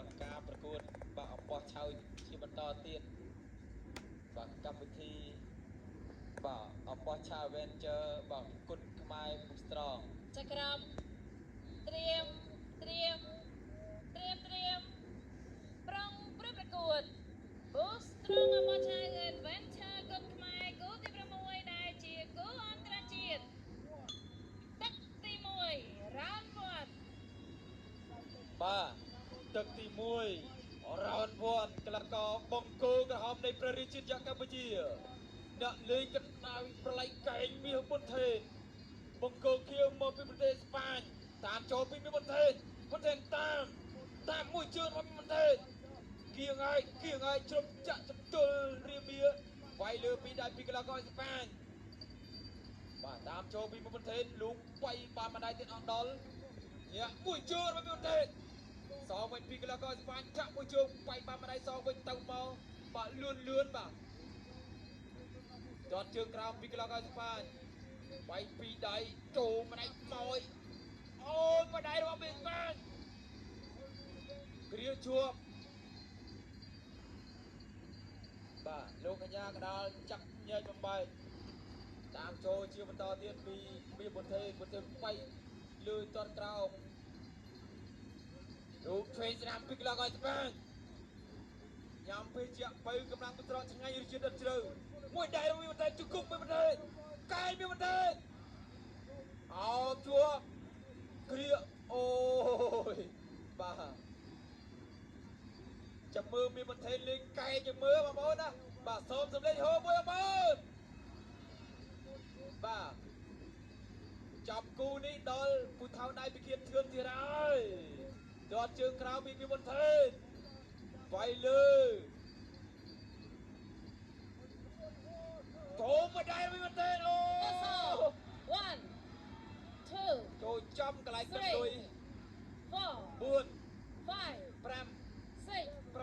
បាទការប្រកួតបាទអបោះឆៅជាបន្តទៀតបាទកម្មវិធីបាទអបោះឆៅ Adventure បាទគុតខ្មែរ Boostrong ចាក្រមត្រៀមប្រងព្រឹបប្រកួត Boostrong អបោះឆៅ Adventure គុតខ្មែរគូទី6ដែលជាគូអន្តរជាតិទឹកទី1 Round 1បាទទឹកទី1 Round 1កីឡាករបង្គោលក្រហមនៃព្រះរាជាណាចក្រកម្ពុជាអ្នកលេងកណ្ដាលប្រឡ័យកែងមាសប៊ុនថេនបង្គោលខៀវមកពីប្រទេសស្ប៉ាញតាមចូលពីមាសប៊ុនថេនតាមមួយជើងរបស់មាសប៊ុនថេនគៀងហើយជ្រុំចាក់ចំទល់រៀមមាវាយលើពីដៃពីកីឡាករស្ប៉ាញបាទតាមចូលពីមាសប៊ុនថេនលូកវាយបានម្ដាយទៀតអត់ដល់ញាក់មួយជើងរបស់មាសប៊ុនថេនសងវិញពីកីឡាករស្ប៉ាញចាក់មួយជើងវាយបានម្ដាយសងវិញទៅមកបាទលឿនបាទទាត់ជើងក្រោមពីកីឡាករស្ប៉ាញវាយពីដៃចូលម្ដាយម៉ួយអូយម្ដាយរបស់មាសស្ប៉ាញគ្រាជួបបាទលោកកញ្ញាកដាលចាក់ញែកបំបែកតាមចូលជាបន្តទៀតពីមាសប៊ុនថេនវាយលើទាត់ក្រោមលោកឆ្វេងស្ដាំពីកីឡាករស្ប៉ាញញ៉ាំពេលជាបើកម្លាំងបន្ត្រកឆ្ងាយរជាដិតជ្រៅមួយដៃរបស់មាសប៊ុនថេនជង្គង់មាសប៊ុនថេនកែមាសប៊ុនថេនអោជួបគ្រាអូយបាទចាំមើលមាសប៊ុនថេនលេងកែចាំមើលបងប្អូនណាបាទសូមសម្លេងហូមួយបងប្អូនបាទចាប់គូនេះដល់ពូថៅដៃពីគៀនធឿនទៀតហើយទាត់ជើងក្រៅពីមាសប៊ុនថេនវាយលើចូលមកដៃមាសប៊ុនថេនអូ1 2 ចូលចំកន្លែងកណ្ដុយ 4 4 5 5 6 6 7 7 8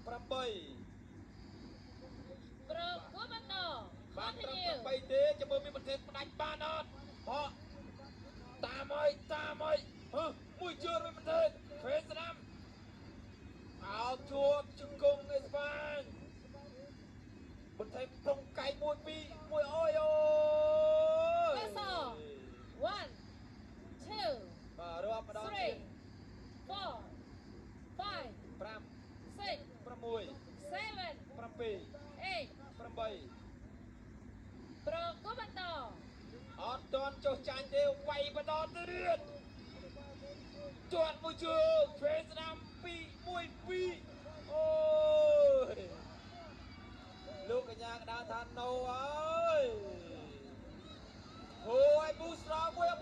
8ប្រកួតបន្តបានត្រឹម8ទេចាំមើលមានប្រទេសផ្ដាច់បានអត់ហោះតាមហើយមួយជើងមានប្រទេសហ្វេស្ដាំអោជួបជង្គង់អេស្ប៉ាញប្រទេសប្រងកៃមួយអូយអូយ1 2 បាទរាប់ម្ដងទៀត3 4 5 5 6 6 7 7 8 8ប្រកួតបន្តអត់តន់ចុះចាញ់ទេវាយបន្តទៀតជាប់មួយជើងហ្វេស្ដាំ2 1 2អូយលោកកញ្ញាកដាថាណូអើយហូឲ្យប៊ូស្រោមួយអើយ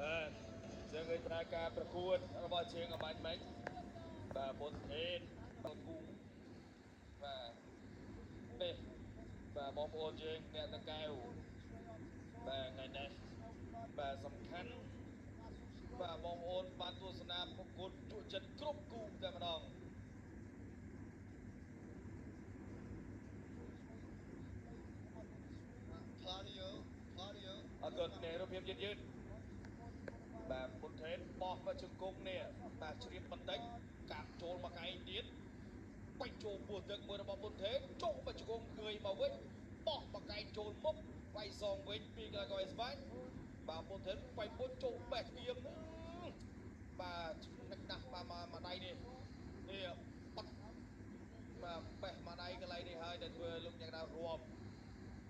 បាទយើងឃើញផ្នែកការប្រកួតរបស់ជើងអបាញ់មិញបាទប៊ុនថេនបងគូបាទនេះបាទបងប្អូនយើងអ្នកតកែវបាទថ្ងៃនេះបាទសំខាន់បាទបងប្អូនបានទស្សនាប្រកួតជក់ចិត្តគ្រប់គូតែម្ដងអរគុណអ្នករូបភាពយឺតបាទប៊ុនថេនបោះមកជង្គង់នេះបាទជ្រាបបន្តិចកាប់ចូលមកឯងទៀតបាច់ចូលពោះទឹកមួយរបស់ប៊ុនថេនចូលមកជង្គង់ឃើញមកវិញបោះមកឯងចូលមុខវាយសងវិញពីកីឡាករអេស្ប៉ាញបាទប៊ុនថេនវាយមុនចូលបេះស្គៀមបាទនឹកណាស់បាទមកដៃនេះបាត់បាទបេះមកដៃកន្លែងនេះហើយដែលធ្វើលោកអ្នកដារាប់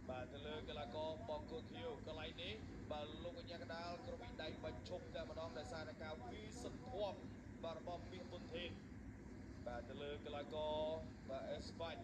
បាទទៅលើកីឡាករបង្គោលខៀវកន្លែងនេះបាទលោកកញ្ញាកដាលក្រវីដៃបាញ់ឈប់តែម្ដងដោយសារតែការវាយសន្ធាប់បាទរបស់មាសប៊ុនថេនបាទទៅលើកីឡាករបាទអេស្ប៉ាញ